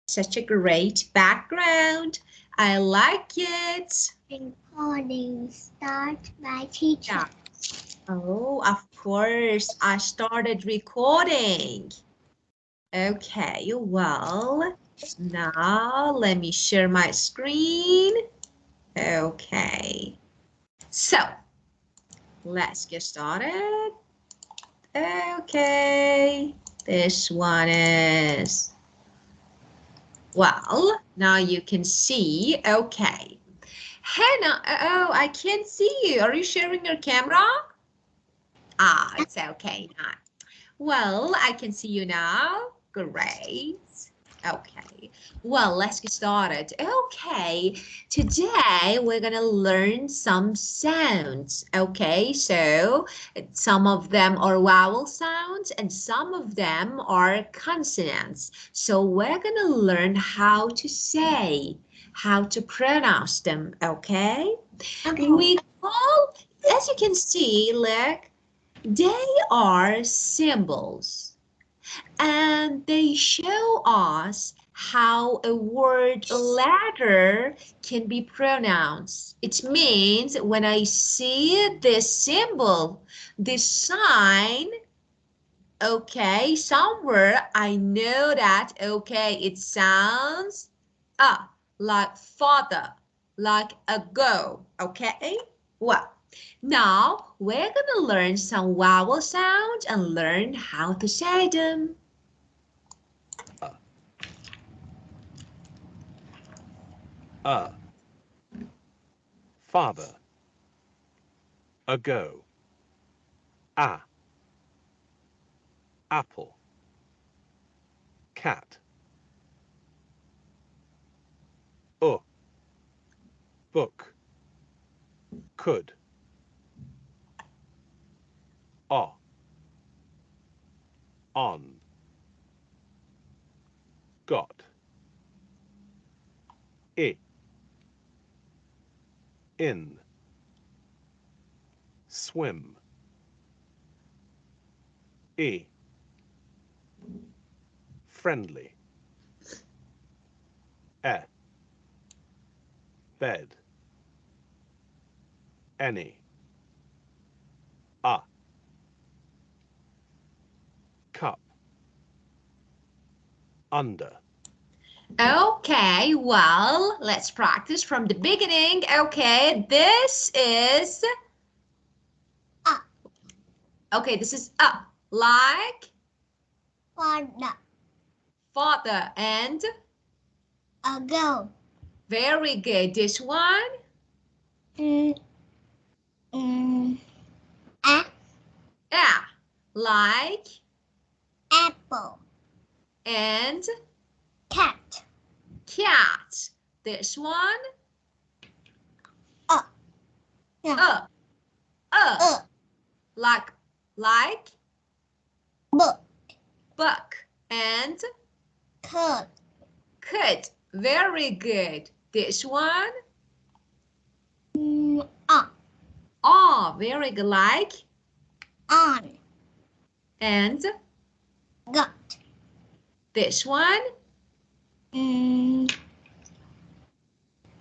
Such a great background. I like it. Recording start by teacher. Yeah. Oh, of course, I started recording. Okay, well, now let me share my screen. Okay, so let's get started. Okay, this one is, well, now you can see, okay. Hannah, oh, I can't see you. Are you sharing your camera? Ah, it's okay now. Well, I can see you now. Great. Okay. Well, let's get started. Okay. Today we're going to learn some sounds. Okay. So some of them are vowel sounds and some of them are consonants. So we're going to learn how to say, how to pronounce them. Okay. Okay. We call, as you can see, look, they are symbols and they show us how a word letter can be pronounced. It means when I see this symbol, this sign, okay, somewhere I know that, okay, it sounds like father, like a go, okay? Well, now we're gonna learn some vowel sounds and learn how to say them. Father. Ago. Apple. Cat. Book. Could. On. Got. In. Swim. Friendly. Bed. Any. Cup. Under. Okay, well, let's practice from the beginning. Okay, this is okay, this is like Father. father and Ago. very good. This one Mm, a yeah, like apple. and Cat. cat. This one Yeah. uh, like Book. buck and Could. could. Very good. This one very good. Like On. and Got. this one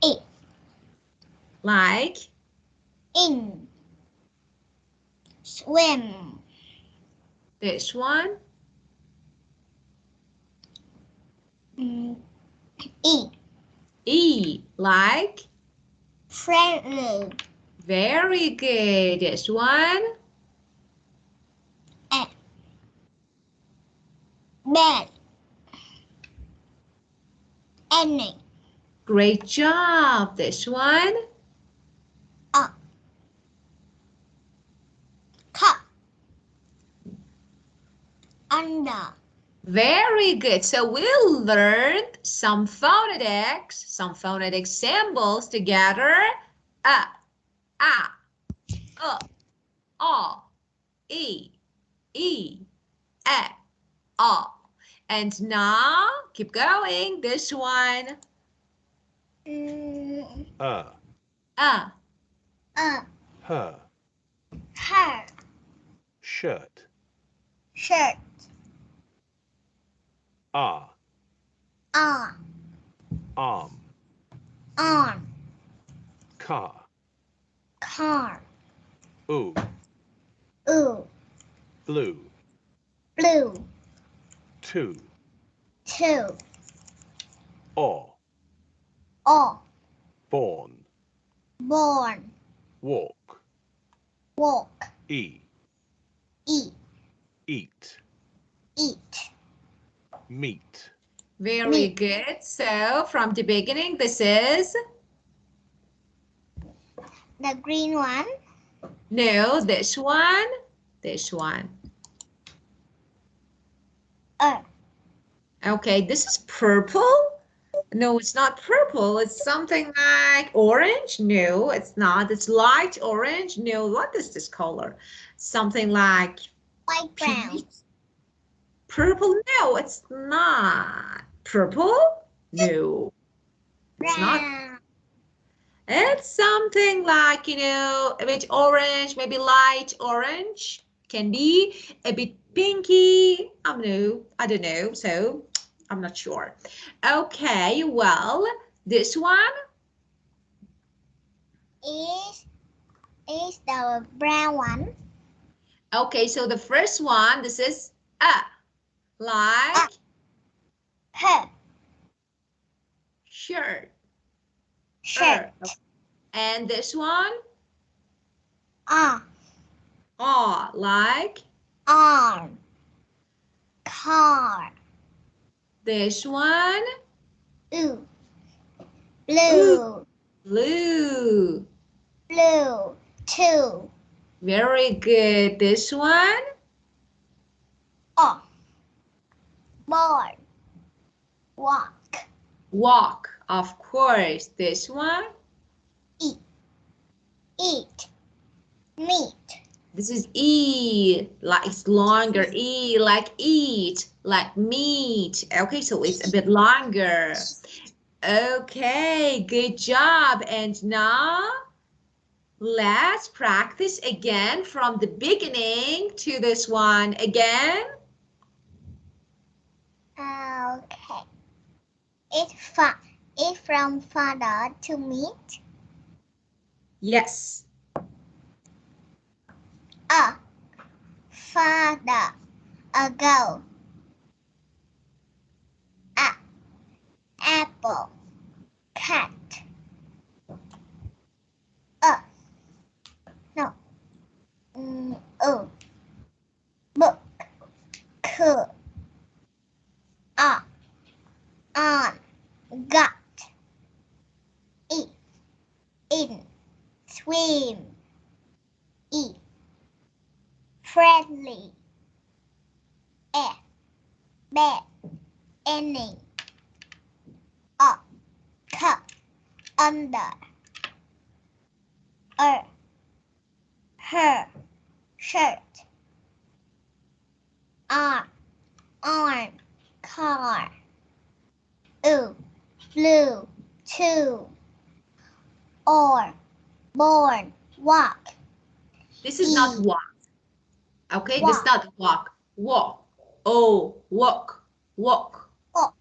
It. like In. Swim. this one Eat. like Friendly. very good. This one Bed. Any. great job. This one Cup. Under. very good. So we learned some phonetic symbols together. A, o, e, e, o. And now keep going. This one Her. Her. Shirt. Shirt. On. Arm. On. Car. Car. Ooh. Ooh. Blue. Blue. Two. Two. Or. Or. Born. Born. Walk. Walk. E. Eat. Eat. Eat. Meet. Very Meat. good. So from the beginning, this is The green one. no, this one, this one. Okay, this is purple. No, it's not purple. It's something like orange. No, it's not. It's light orange. No, what is this color? Something like Light brown. peach. Purple. No, it's not. Purple? No, it's not. Brown. It's something like, you know, a bit orange, maybe light orange. Can be a bit pinky. I don't know. So I'm not sure. Okay, well, this one. Is the brown one. Okay, so the first one, this is like Her. shirt. Shirt. And this one, On. like On. Car. this one, Ooh. Blue. blue. Blue. Two. Very good. This one, Oh. Board. Walk. walk. Of course. This one, Eat. Eat. Meat. this is E, like it's longer. E, like eat, like meat. Okay, so it's a bit longer. Okay, good job. And now let's practice again from the beginning to this one again. Okay. It's from father to meat. Yes. A father ago. A apple. Cat. No. Book. Could. On. Got. Eat. In. Swim. Eat. Friendly. At. Bed. Ending. Up. Cup. Under. Her. Shirt. Arm. Car. Ooh. Blue. Two. Or. Born. Walk. This is not walk. Okay, Walk. this is not walk. Walk. Oh, walk. Walk. Walk.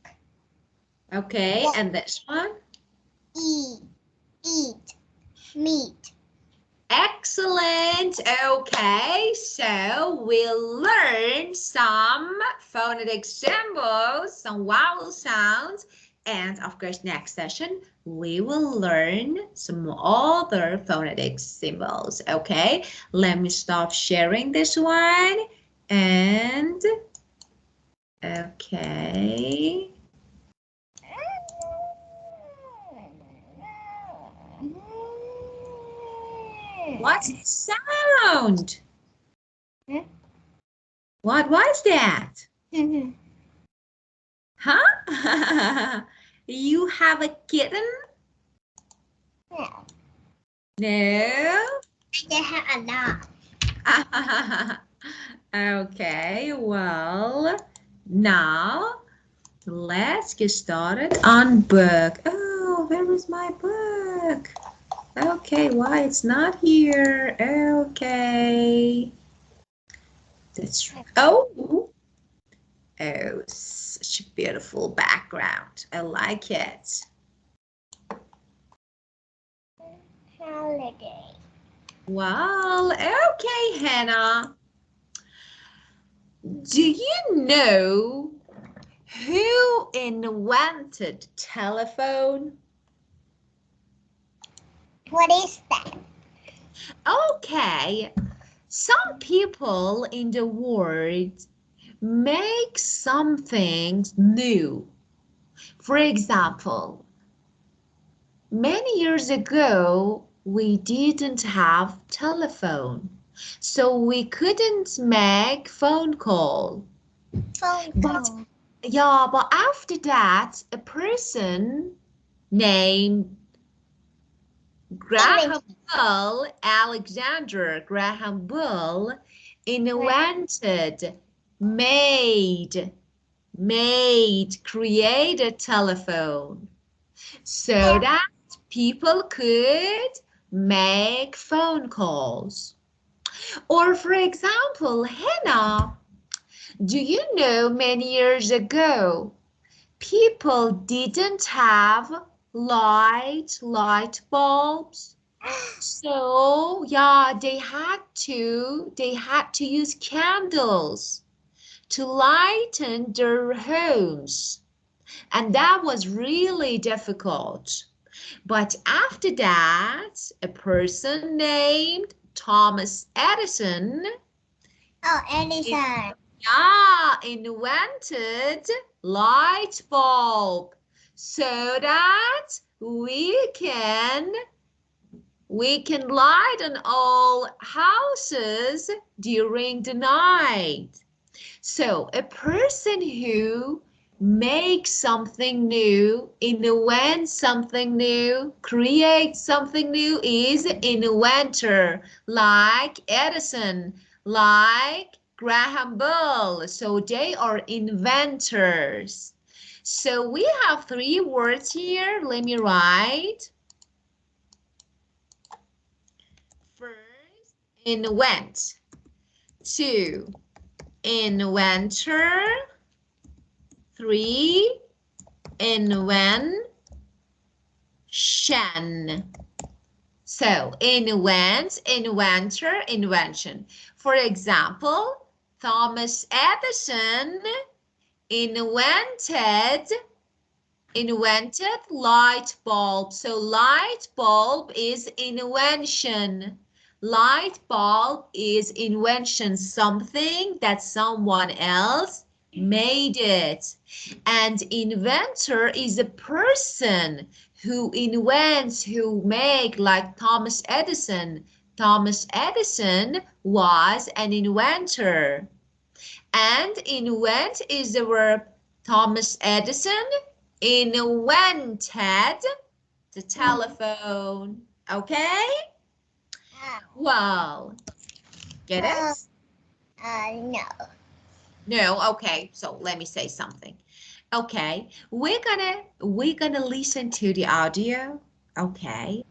Okay, Walk. and this one? Eat. Meat. Excellent. Okay, so we'll learn some phonetic symbols, some vowel sounds, and of course, next session, we will learn some other phonetic symbols. Okay, let me stop sharing this one. And okay. What's the sound? What was that? Huh? You have a kitten? No. No? I have a dog. Okay, well, now let's get started on book. Oh, where is my book? Okay, why it's not here? Okay. That's right. Oh, Oh, such a beautiful background. I like it. Holiday. Well, okay, Hannah. Do you know who invented telephone? What is that? Okay, some people in the world make something new. For example, many years ago, we didn't have telephone, so we couldn't make phone call. Phone But call. yeah, but after that, a person named Graham Invention. Bell, Alexander Graham Bell, Right. invented, created telephone so that people could make phone calls. Or for example, Hannah, do you know many years ago, people didn't have light bulbs? So yeah, they had to use candles to lighten their homes. And that was really difficult. But after that, a person named Thomas Edison, Oh, Edison. yeah, invented light bulb so that we can light on all houses during the night. So a person who makes something new, invents something new, creates something new is an inventor, like Edison, like Graham Bell. So they are inventors. So we have three words here. Let me write. First, invent. Two, inventor. Three, invention. So invent, inventor, invention. For example, Thomas Edison invented light bulb. So light bulb is invention. Light bulb is invention, something that someone else made it. And inventor is a person who invents, who make, like Thomas Edison. Thomas Edison was an inventor. And invent is the verb. Thomas Edison invented the telephone. Okay? Well, get it? No. No, okay. So let me say something. Okay, we're gonna listen to the audio. Okay.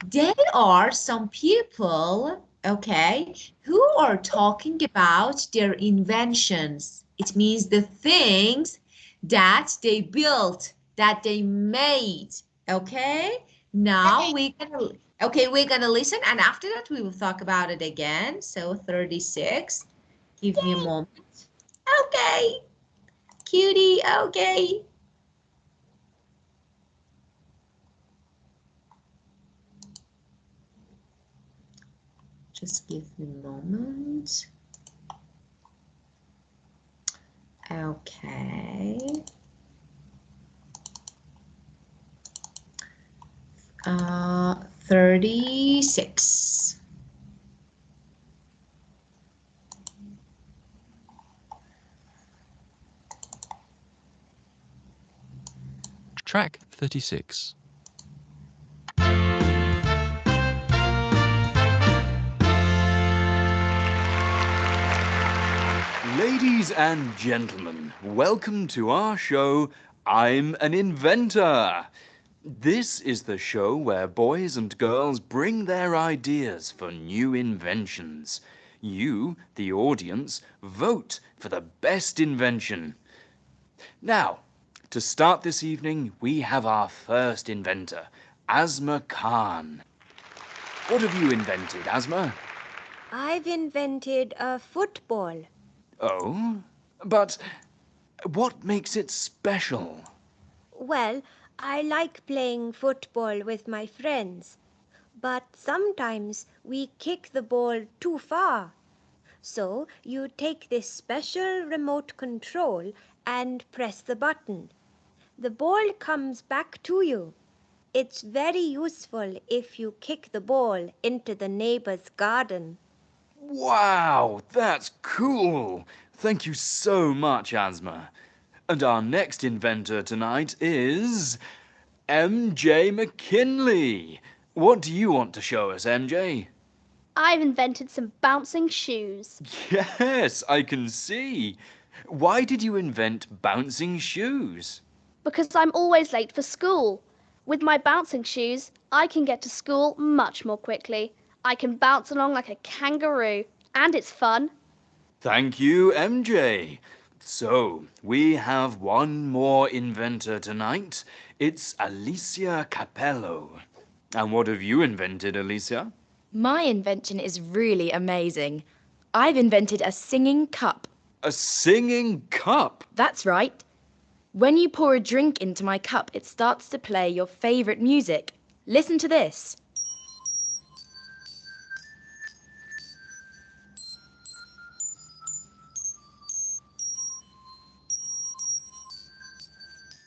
There are some people, okay, who are talking about their inventions. It means the things that they built, that they made. Okay? Now Okay. we're gonna listen, and after that we will talk about it again. So 36. Give me a moment. Okay, cutie, okay. Just give me a moment. Okay. 36. Track 36. Ladies and gentlemen, welcome to our show, I'm an Inventor. This is the show where boys and girls bring their ideas for new inventions. You, the audience, vote for the best invention. Now, to start this evening, we have our first inventor, Asma Khan. What have you invented, Asma? I've invented a football. Oh, but what makes it special? Well, I like playing football with my friends, but sometimes we kick the ball too far. So you take this special remote control and press the button. The ball comes back to you. It's very useful if you kick the ball into the neighbor's garden. Wow, that's cool! Thank you so much, Asma. And our next inventor tonight is MJ McKinley. What do you want to show us, MJ? I've invented some bouncing shoes Yes, I can see. Why did you invent bouncing shoes? because I'm always late for school. With my bouncing shoes, I can get to school much more quickly. I can bounce along like a kangaroo, and it's fun. Thank you, MJ. So, we have one more inventor tonight. It's Alicia Capello. And what have you invented, Alicia? My invention is really amazing. I've invented a singing cup. A singing cup. That's right. When you pour a drink into my cup, it starts to play your favourite music. Listen to this.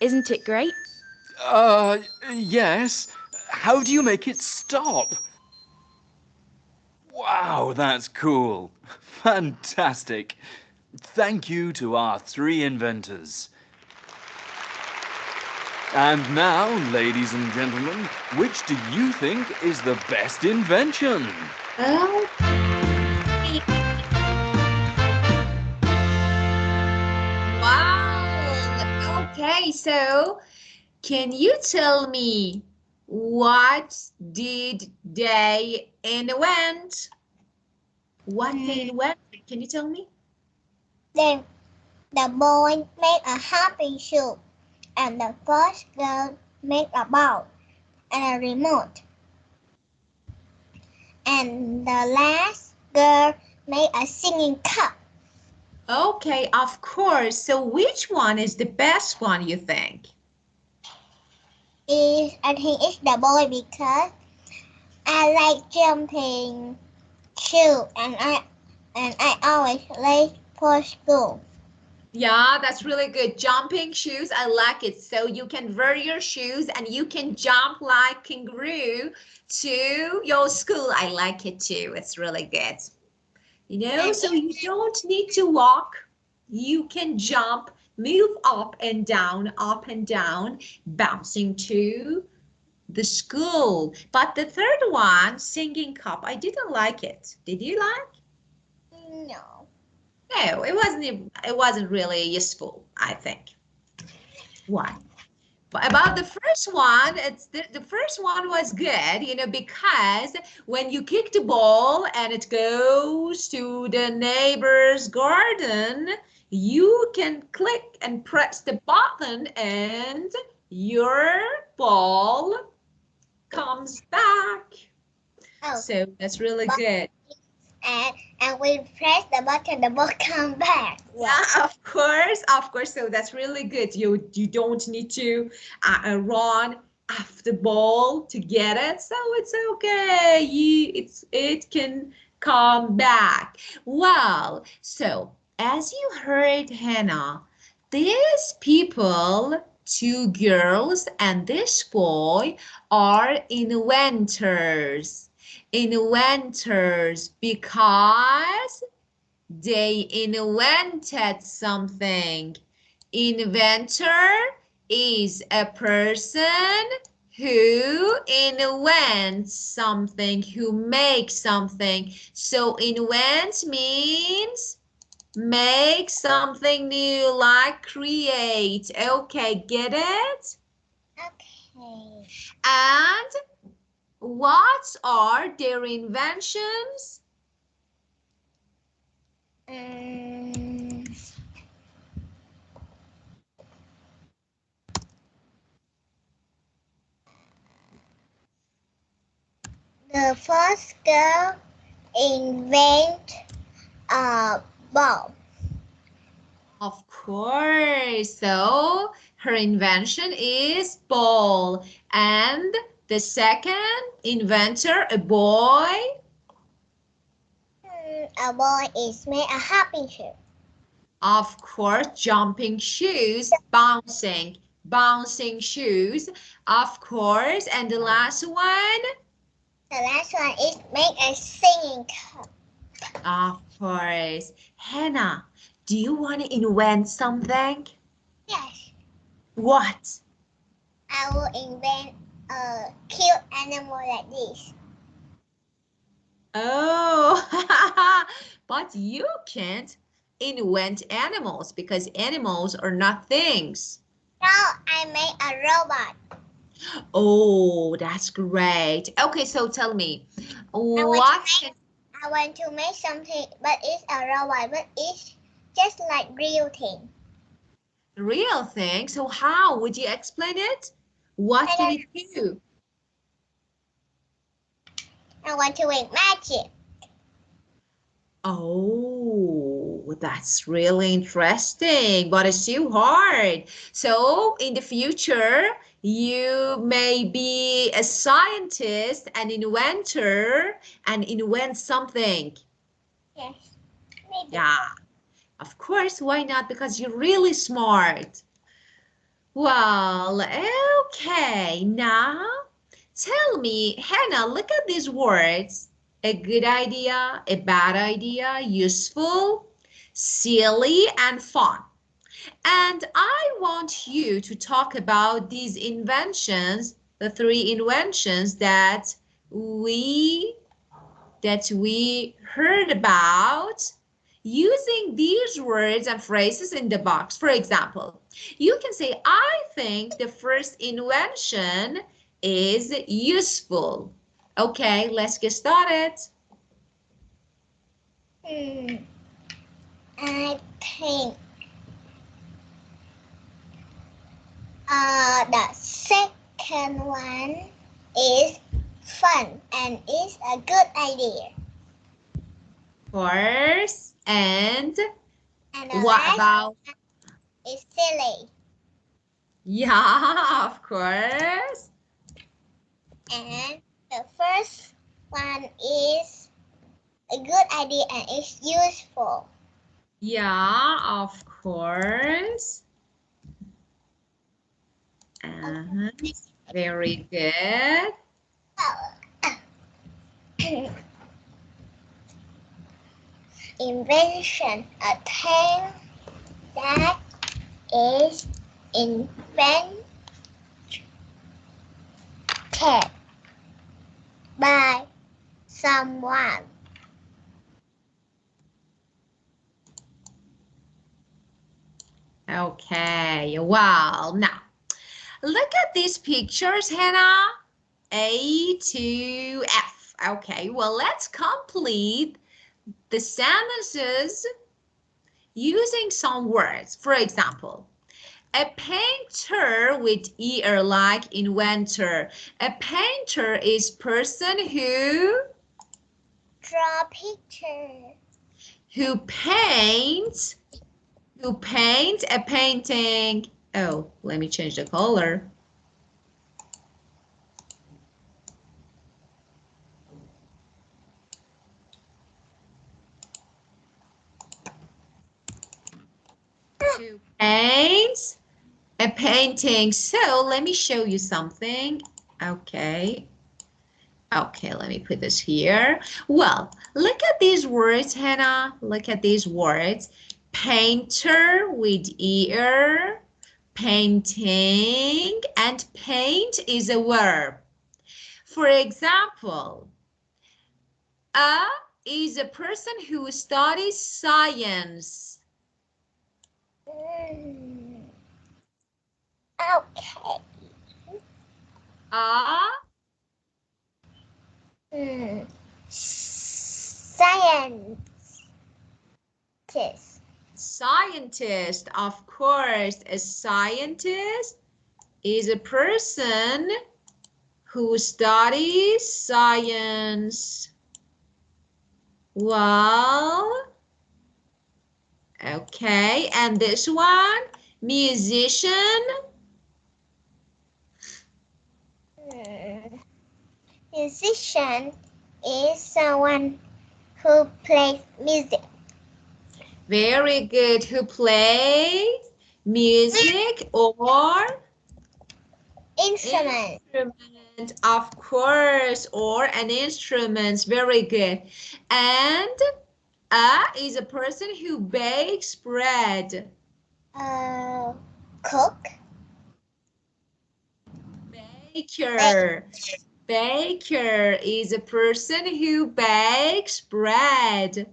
Isn't it great? Yes. How do you make it stop? Wow, that's cool. Fantastic. Thank you to our three inventors. And now, ladies and gentlemen, which do you think is the best invention? Oh. Wow. Okay, so can you tell me what did they invent? What they invented? Can you tell me? Then the boy made a happy shoe, and the first girl made a ball and a remote. And the last girl made a singing cup. Okay, of course. So which one is the best one, you think? I think it's the boy because I like jumping shoe and I always late for school. Yeah, that's really good. Jumping shoes, I like it. So you can wear your shoes and you can jump like kangaroo to your school. I like it too. It's really good. You know, so you don't need to walk. You can jump, move up and down, bouncing to the school. But the third one, singing cup, I didn't like it. Did you like? No. No, it wasn't really useful, I think. Why? But about the first one, it's the first one was good, you know, because when you kick the ball and it goes to the neighbor's garden, you can click and press the button and your ball comes back. Oh. So that's really good. And we press the button, the ball come back. Yeah, of course. So that's really good. You don't need to run after the ball to get it. So it's okay. It can come back. Well, so as you heard, Hannah, these people, two girls and this boy, are inventors. Inventors because they invented something. Inventor is a person who invents something, who makes something. So invent means make something new, like create. Okay, get it? Okay. And what are their inventions? Mm, the first girl invent a bomb. Of course. So her invention is ball. And the second inventor, a boy. A boy is made a hopping shoe. Of course, jumping shoes, bouncing shoes, of course. And the last one, The last one is make a singing cup. of course. Hannah, do you want to invent something? Yes, What? I will invent a cute animal like this. Oh, but you can't invent animals because animals are not things. Now I made a robot. Oh, that's great. Okay, so tell me, I want what to make, I want to make something, but it's a robot, but it's just like real thing. real thing? So how would you explain it? What can it do? I want to make magic. Oh, that's really interesting, but it's too hard. So in the future, you may be a scientist, an inventor, and invent something. Yes, maybe. Yeah, of course, why not? Because you're really smart. Well, okay, now tell me, Hannah, look at these words. A good idea, a bad idea, useful, silly, and fun. And I want you to talk about these inventions, the three inventions we that we heard about using these words and phrases in the box. For example, you can say, I think the first invention is useful. Okay, let's get started. I think the second one is fun and is a good idea. Of course. And And the what last about? is silly. Yeah, of course. And the first one is a good idea and is useful. Yeah, of course. And very good. Invention, a thing that is invented by someone. Okay, wow. Now, look at these pictures, Hannah. A to F. Okay, well, let's complete the sentences using some words. For example, a painter with ear like inventor. A painter is person Draw picture. who paints a painting. Oh, let me change the color. Who paints a painting. So let me show you something. Okay. Okay, let me put this here. Well, look at these words, Hannah. Look at these words. Painter with ear, painting, and paint is a verb. For example, a is a person who studies science. Okay. A Science. Scientist. Scientist, of course. A scientist is a person who studies science. Well, okay, and this one, musician. Musician is someone who plays music. Very good. Who plays music or Instrument. instrument, of course, or an instrument. Very good. And is a person who bakes bread. Cook. Baker. Baker is a person who bakes bread.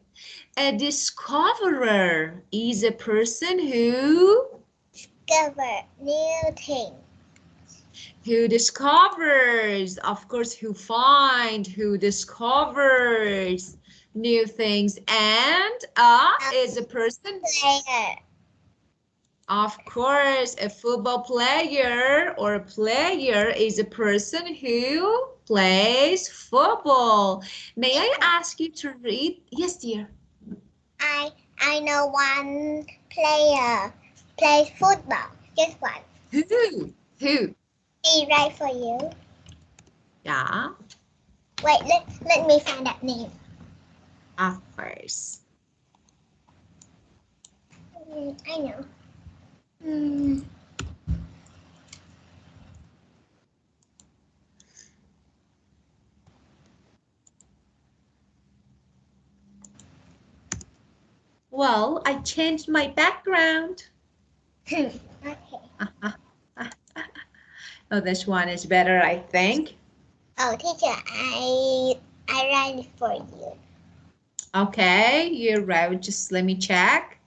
A discoverer is a person who Discover new things. discovers, of course, who finds, who discovers new things. And is a person, Player. of course, a football player or a player is a person who plays football. May I ask you to read? Yes, dear. I know one player plays football. Just one. Who? Who? He write for you. Yeah, Wait, let me find that name. of course. I know. Mm. Well, I changed my background. Okay. Oh, this one is better, I think. Oh, teacher, I write it for you. Okay, you're right. Just let me check.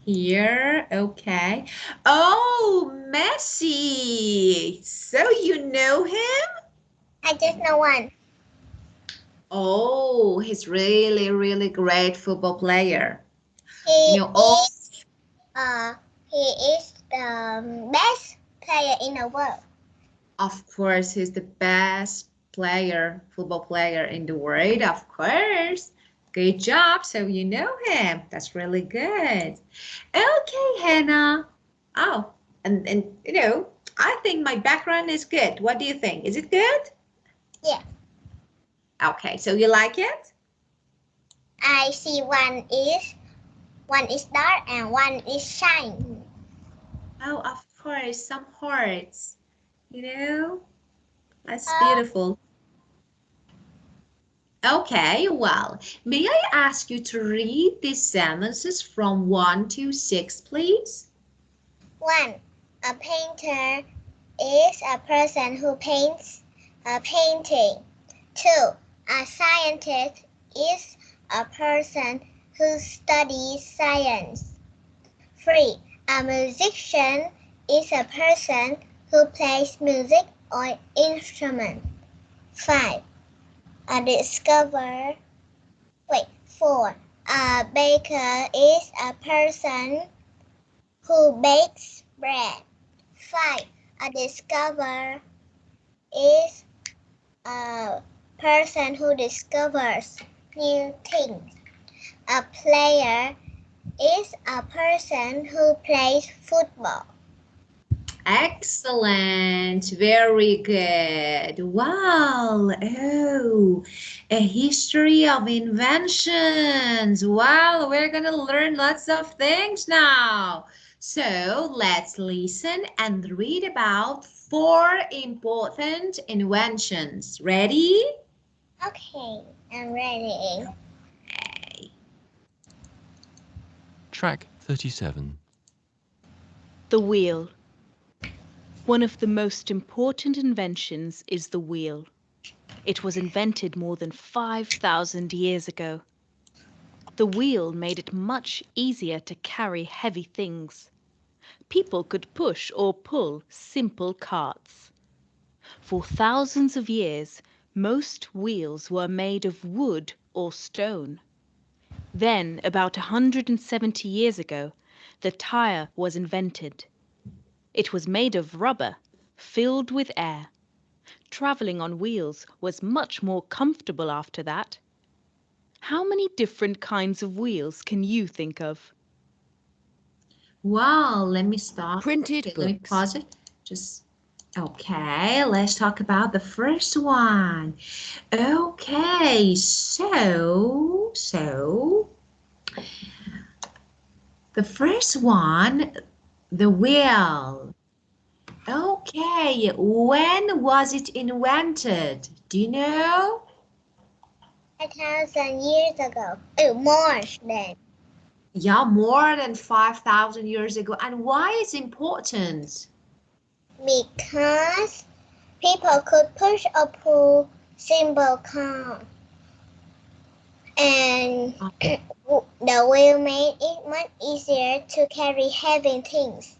Here, okay. Oh, Messi. So you know him? I just know one. Oh, he's really, really great football player. He You know, oh, he is the best player in the world. of course, he's the best player, football player in the world, of course. Good job. So you know him. That's really good. Okay, Hannah. Oh, and you know, I think my background is good. What do you think? Is it good? Yeah. Okay, so you like it? I see one is dark and one is shine. Oh, of course, some hearts. You know, that's Uh, beautiful. Okay, well, may I ask you to read these sentences from 1 to 6, please? 1. A painter is a person who paints a painting. 2. A scientist is a person who studies science. 3. A musician is a person who plays music or instrument. 5. A discover. 4. A baker is a person who bakes bread. 5. A discoverer is a person who discovers new things. A player is a person who plays football. Excellent, very good. Wow, oh, a history of inventions. Wow, we're gonna learn lots of things now. So let's listen and read about 4 important inventions. Ready? Okay, I'm ready. Track 37. The wheel. One of the most important inventions is the wheel. It was invented more than 5,000 years ago. The wheel made it much easier to carry heavy things. People could push or pull simple carts. For thousands of years, most wheels were made of wood or stone. Then, about 170 years ago, the tire was invented. It was made of rubber, filled with air. Traveling on wheels was much more comfortable after that. How many different kinds of wheels can you think of? Wow, let me stop. Printed Okay, let me books. pause it. Just okay, let's talk about the first one. Okay, so the first one, the wheel. Okay, when was it invented? Do you know? 5,000 years ago. Oh, more than. Yeah, more than 5,000 years ago. And why is it important? Because people could push or pull simple car. And the wheel made it much easier to carry heavy things.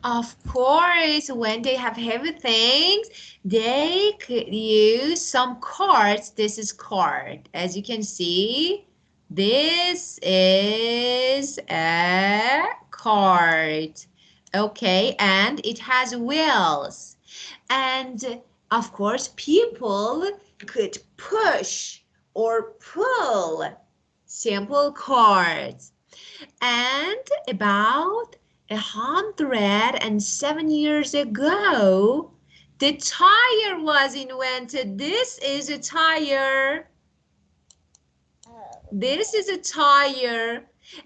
Of course, when they have heavy things, they could use some cards. This is card. As you can see, this is a card. Okay, and it has wheels. And of course, people could push or pull simple cards. And about 107 years ago, the tire was invented. This is a tire. This is a tire.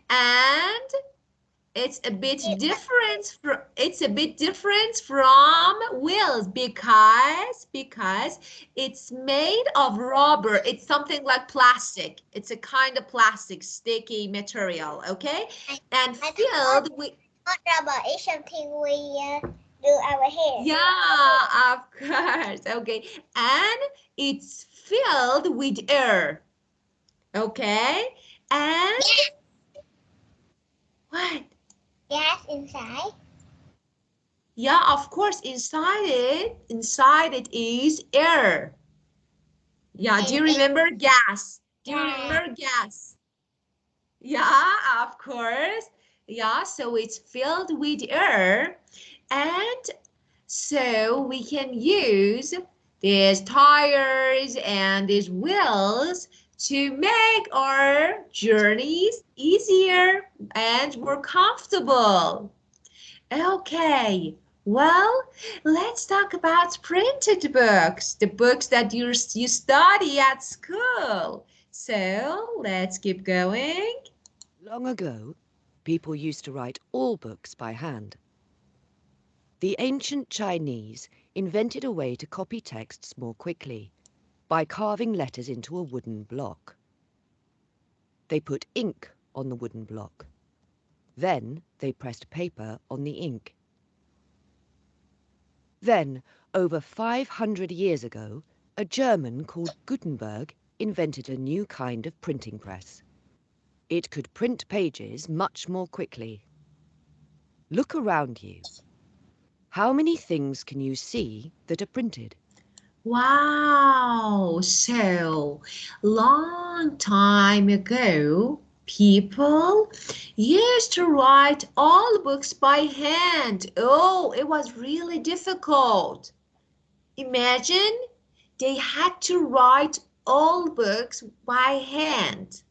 And it's a bit different from wheels because it's made of rubber. It's something like plastic. It's a kind of plastic sticky material, okay? And filled with Not rubber is something we do our hair. yeah, of course. Okay. And it's filled with air. Okay? And what? Gas inside. Yeah, of course, inside it is air. Yeah, do you remember gas? Do you remember gas? Yeah, of course. Yeah, so it's filled with air. And so we can use these tires and these wheels to make our journeys easier and more comfortable. Okay, well, let's talk about printed books, the books that you study at school. So let's keep going. Long ago, people used to write all books by hand. The ancient Chinese invented a way to copy texts more quickly by carving letters into a wooden block. They put ink on the wooden block. Then they pressed paper on the ink. Then, over 500 years ago, a German called Gutenberg invented a new kind of printing press. It could print pages much more quickly. Look around you. How many things can you see that are printed? Wow, so long time ago, people used to write all books by hand. Oh, it was really difficult. Imagine they had to write all books by hand.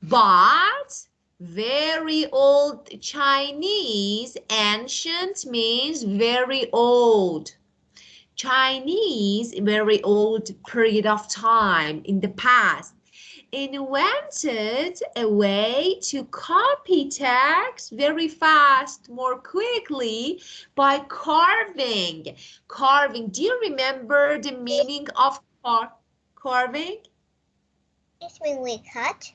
But very old Chinese, ancient means very old. Chinese, very old period of time in the past, invented a way to copy text very fast, more quickly by carving. Carving. Do you remember the meaning of carving? This means we cut.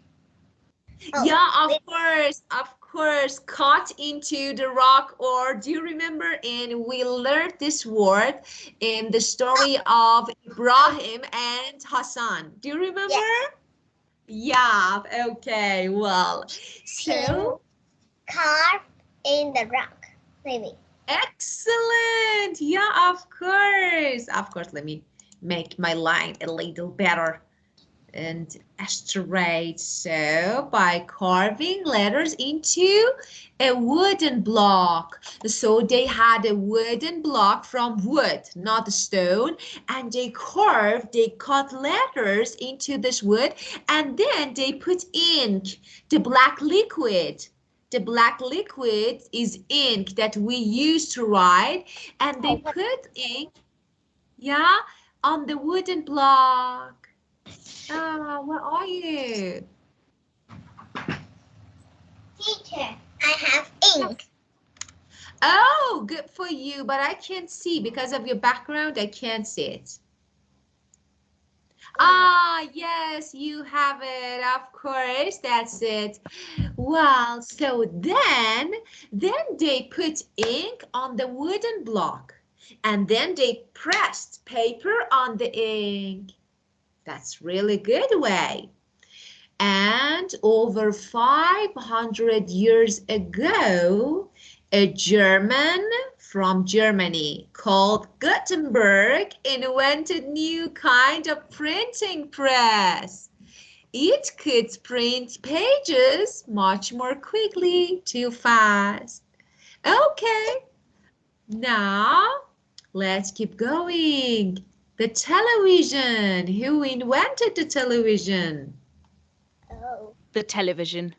Yeah, of course, cut into the rock, or do you remember? And we learned this word in the story of Ibrahim and Hassan. Do you remember? Yeah, okay, well, so Carve in the rock, maybe. excellent. Yeah, of course. Of course, let me make my line a little better. and straight. So by carving letters into a wooden block. So they had a wooden block from wood, not stone, and they cut letters into this wood, and then they put ink, the black liquid. The black liquid is ink that we use to write, and they put ink, yeah, on the wooden block. Ah, where are you? Teacher, I have ink. Oh, good for you, but I can't see because of your background. I can't see it. Ah, yes, you have it. Of course, that's it. Well, so then they put ink on the wooden block, and then they pressed paper on the ink. That's really good way. And over 500 years ago, a German from Germany called Gutenberg invented new kind of printing press. It could print pages much more quickly, too fast. Okay, now let's keep going. The television. Who invented the television? Oh. The television.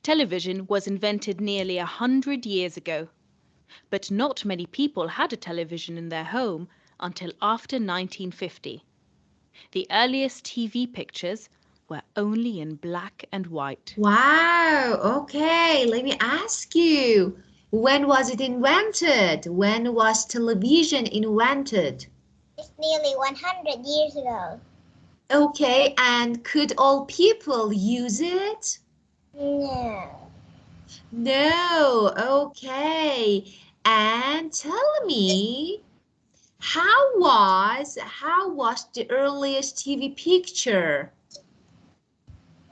Television was invented nearly 100 years ago, but not many people had a television in their home until after 1950. The earliest TV pictures were only in black and white. Wow, okay, let me ask you, when was it invented? When was television invented? It's nearly 100 years ago. Okay, and could all people use it? No. No, okay. And tell me, how was the earliest TV picture?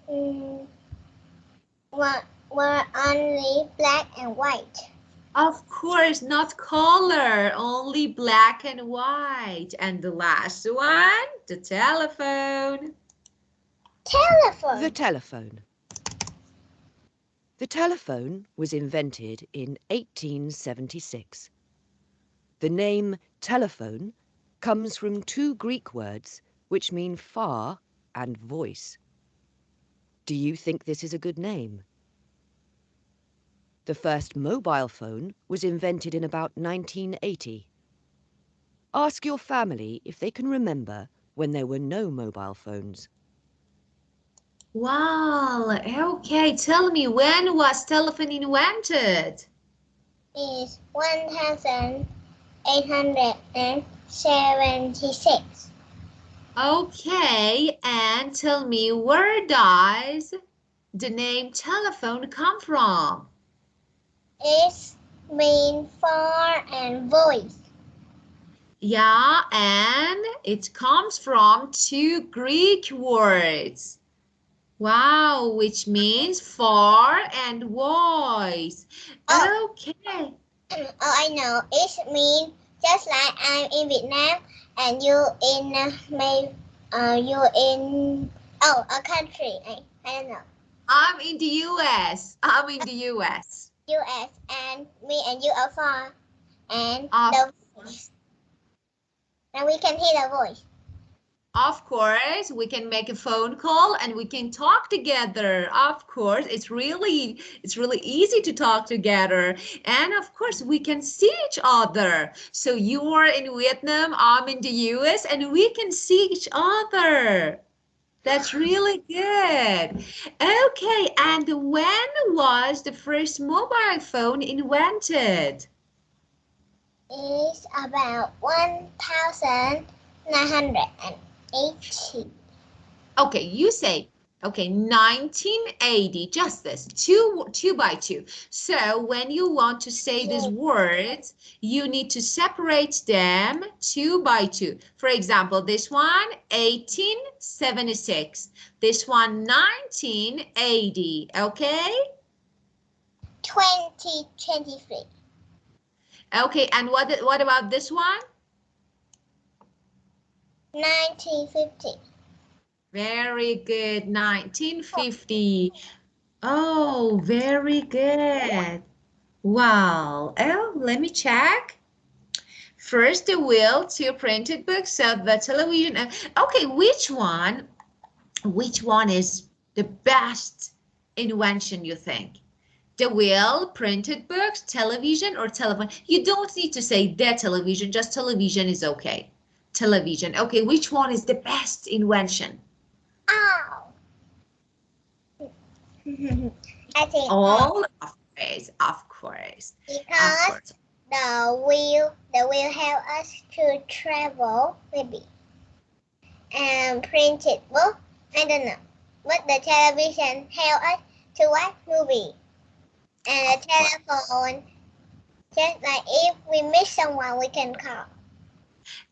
Were only black and white. Of course, not color, only black and white. And the last one, the telephone. Telephone. The telephone. The telephone was invented in 1876. The name telephone comes from two Greek words which mean far and voice. Do you think this is a good name? The first mobile phone was invented in about 1980. Ask your family if they can remember when there were no mobile phones. Wow, okay, tell me, when was telephone invented? Is 1876. Okay, and tell me, where does the name telephone come from? It's mean far and voice. Yeah, and it comes from two Greek words. Wow, which means far and voice. Oh. Okay. Oh, I know. It means just like I'm in Vietnam and you in a country. I don't know. I'm in the US. I'm in the US. US and me and you are far and Of, the voice. And we can hear the voice. of course, we can make a phone call and we can talk together. Of course, it's really easy to talk together. And of course, we can see each other. So you are in Vietnam, I'm in the US, and we can see each other. That's really good. Okay, and when was the first mobile phone invented? It's about 1980. Okay, you say, okay, 1980, just this, two by two. So when you want to say these words, you need to separate them two by two. For example, this one, 1876. This one, 1980, okay? 2023. Okay, and what about this one? 1950. Very good. 1950. Oh, very good. Wow. Oh, let me check. First the wheel, two printed books, so the television. Okay, which one is the best invention you think? The wheel, printed books, television, or telephone? You don't need to say the television, just television is okay. Television. Okay, which one is the best invention? Oh. I think All, of course, of course, of because course. the wheel help us to travel, maybe. And printed book, I don't know. But the television help us to watch movie. And the telephone, just like if we miss someone, we can call.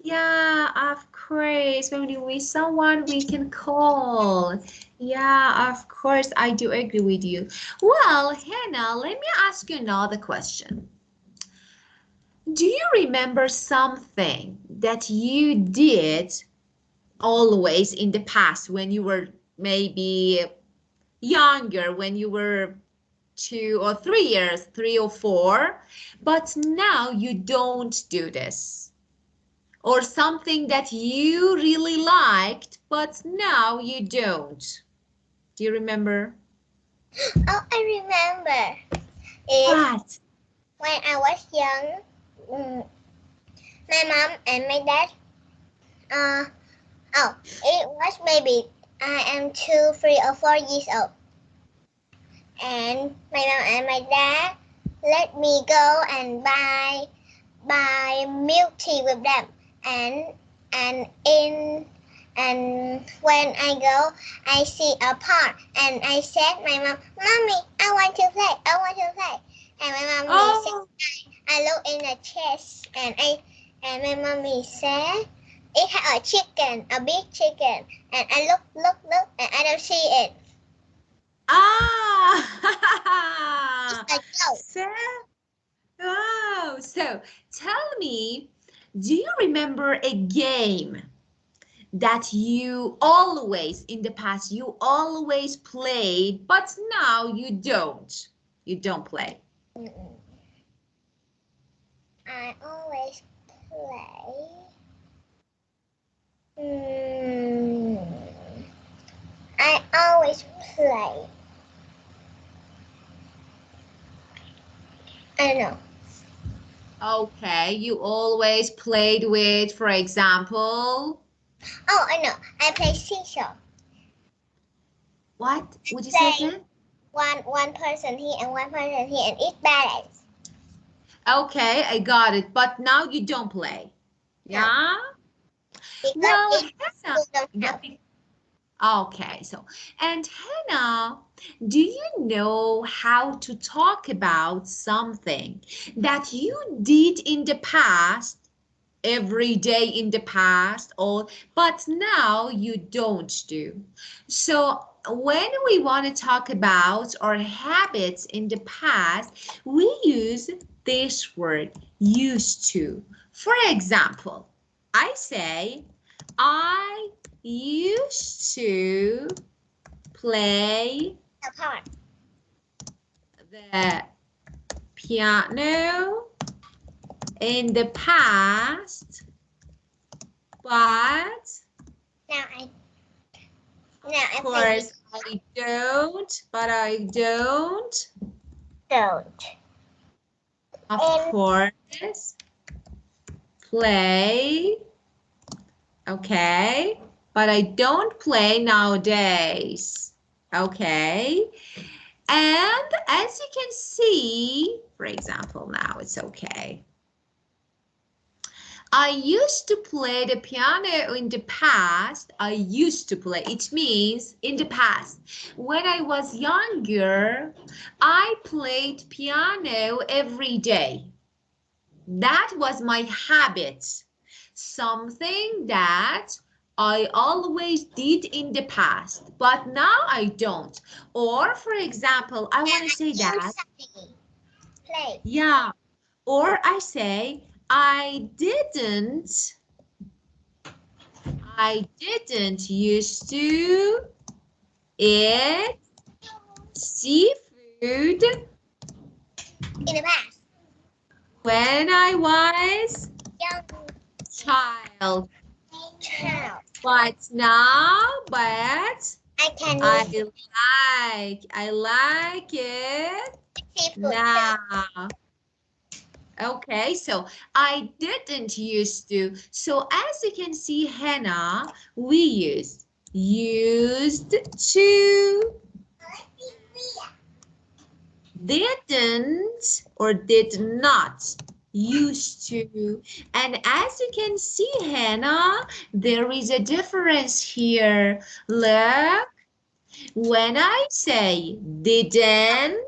Yeah, of course. When we miss someone, we can call. Yeah, of course. I do agree with you. Well, Hannah, let me ask you another question. Do you remember something that you did always in the past when you were maybe younger, when you were 2 or 3 years, 3 or 4, but now you don't do this? Or something that you really liked, but now you don't. Do you remember? Oh, I remember. What? When I was young, my mom and my dad, it was maybe I am 2, 3, or 4 years old. And my mom and my dad let me go and buy milk tea with them. And when I go, I see a park and I said my mom, "Mommy, I want to play. I want to play." And my mommy said, I look in the chest and my mommy said, "It had a chicken, a big chicken." And I look, and I don't see it. Ah! It's a joke. So, oh, so tell me, do you remember a game that you always, in the past, you always played, but now you don't? You don't play. I always play. I always play. I don't know. Okay, you always played with, for example, Oh, I know. I play seesaw. what would you say again? One person here and one person here, and it's balance. Okay, I got it. But now you don't play. Yeah? Because Well, in Hannah, school don't have. okay, so, and Hannah, do you know how to talk about something that you did in the past, every day in the past, or but now you don't do? So when we want to talk about our habits in the past, we use this word, used to. For example, I say, I used to play The part. the piano in the past, but Now I of play course I don't, but I don't, don't. of And course, play, okay, but I don't play nowadays, okay. And as you can see, for example, now it's okay. I used to play the piano in the past. I used to play. It means in the past. When I was younger, I played piano every day. That was my habit. Something that I always did in the past, but now I don't. Or, for example, I want to say that. play. Yeah. Or I say, I I didn't used to eat seafood In the past. when I was Young child. child. But now, I can eat I like it seafood too. now. Okay, so I didn't used to. So as you can see, Hannah, we used to, didn't or did not, used to. And as you can see, Hannah, there is a difference here. Look, when I say didn't,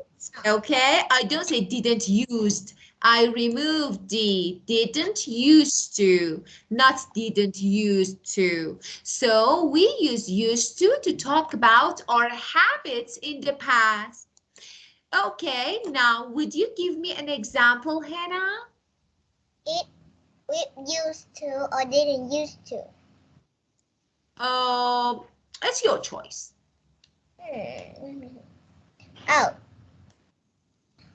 okay, I don't say didn't used. I removed the didn't used to, not didn't used to. So we use used to talk about our habits in the past. Okay, now would you give me an example, Hannah? It we used to or didn't used to. It's your choice. Oh,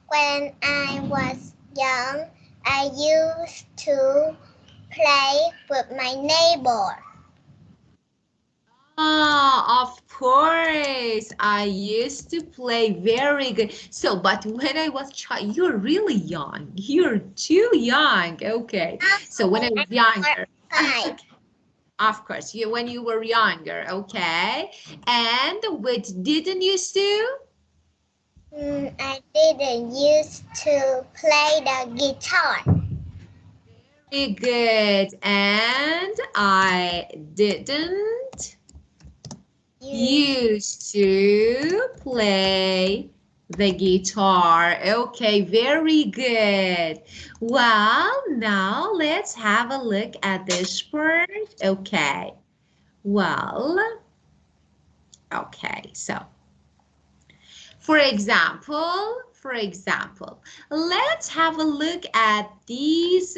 when I was young, I used to play with my neighbor. Ah, of course. I used to play very good. So, but when I was child, you're really young. You're too young. Okay. So when I was younger, 5. of course, when you were younger, okay. And what didn't used to? I didn't used to play the guitar. Very good. And I didn't used to play the guitar. Okay, very good. Well, now let's have a look at this part. Okay. Well, okay. So, for example, let's have a look at these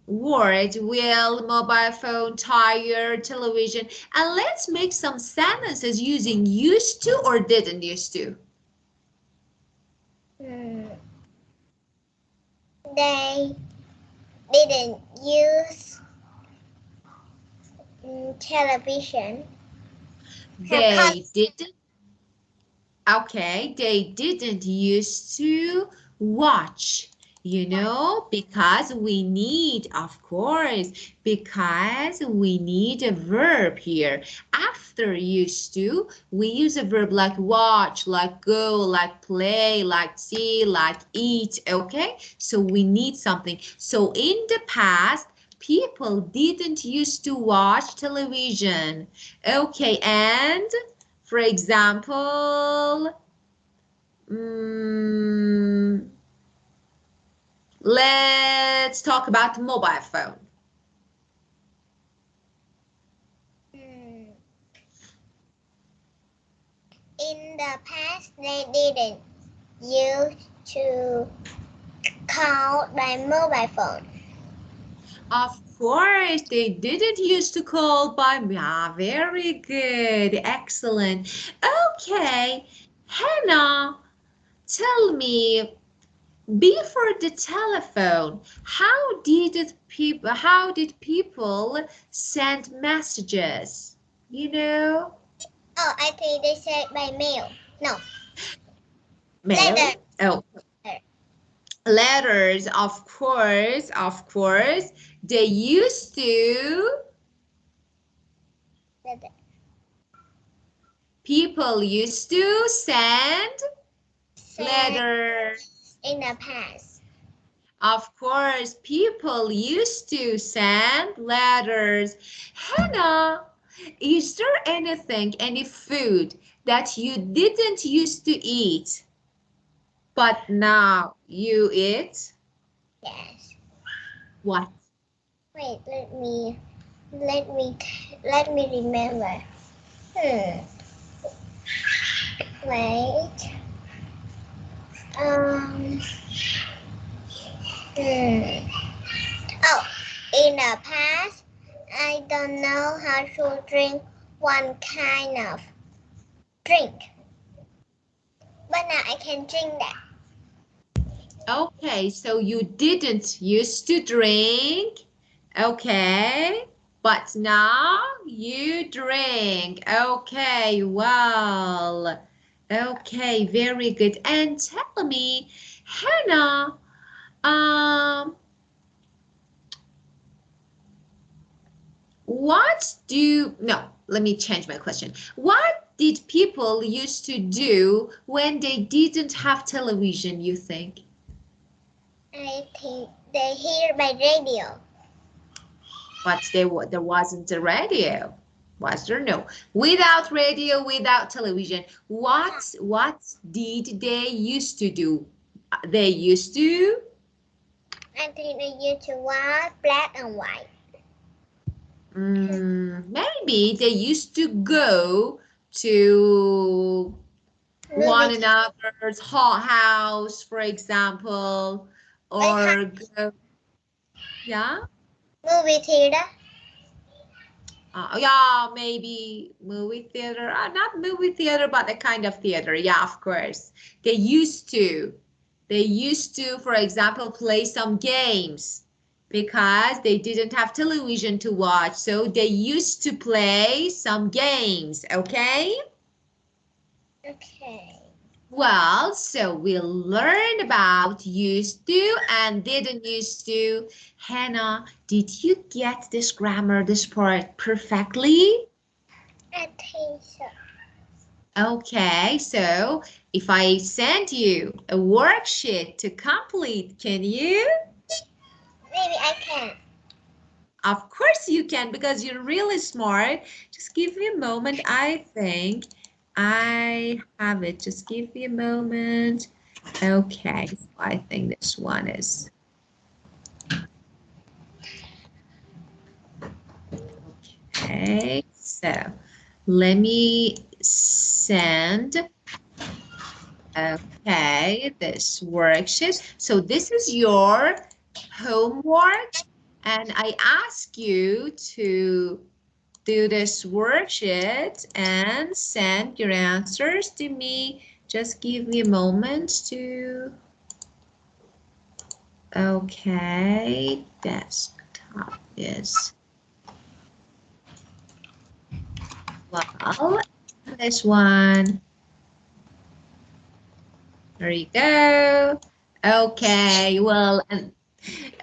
words: wheel, mobile phone, tire, television, and let's make some sentences using used to or didn't used to. They didn't use television. They didn't. Okay, they didn't used to watch, because we need, of course, because we need a verb here. After used to, we use a verb like watch, like go, like play, like see, like eat, okay? So we need something. So in the past, people didn't used to watch television. Okay, and for example, let's talk about mobile phone. In the past, they didn't use to call by mobile phone. Of course, they didn't used to call by me. Ah, very good. Excellent. Okay, Hannah, tell me, before the telephone, how did people send messages? Oh, I think they said by mail. No. Mail? Letter. Oh. Letters, of course. They used to. Letter. People used to send letters. In the past. Of course, people used to send letters. Hannah, is there any food that you didn't used to eat, but now you eat? Yes. What? Wait, let me remember. Wait. Oh, in the past, I don't know how to drink one kind of drink. But now I can drink that. Okay, so you didn't used to drink. Okay, but now you drink. Okay, well. Okay, very good. And tell me, Hannah, um, let me change my question. What did people used to do when they didn't have television, you think? I think they hear my radio. But there wasn't a radio. Was there? No. Without radio, without television, what did they used to do? They used to I think they used to watch black and white. maybe they used to go to one Movie, another's house, for example, or go, yeah, movie theater. yeah, maybe movie theater, not movie theater, but a kind of theater. Yeah, of course. They used to, for example, play some games because they didn't have television to watch. So they used to play some games, okay? Okay. Well, so we'll learn about used to and didn't used to. Hannah, did you get this grammar, this part perfectly? I think so. Okay, so if I send you a worksheet to complete, can you? Maybe I can. Of course you can because you're really smart. Just give me a moment. I think I have it. Just give me a moment. Okay, so I think this one is. Okay, so let me send, okay, this worksheet. So this is your homework, and I ask you to do this worksheet and send your answers to me. Just give me a moment to, okay, desktop is, well, this one. There you go. Okay, well,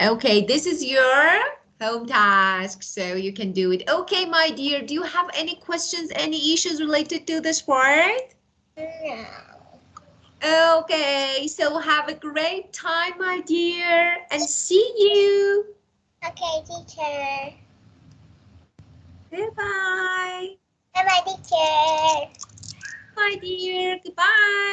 okay, this is your home task, so you can do it. Okay, my dear, do you have any questions, any issues related to this part? No. Okay, so have a great time, my dear, and see you. Okay, teacher. Goodbye. Bye-bye, teacher. My dear, goodbye.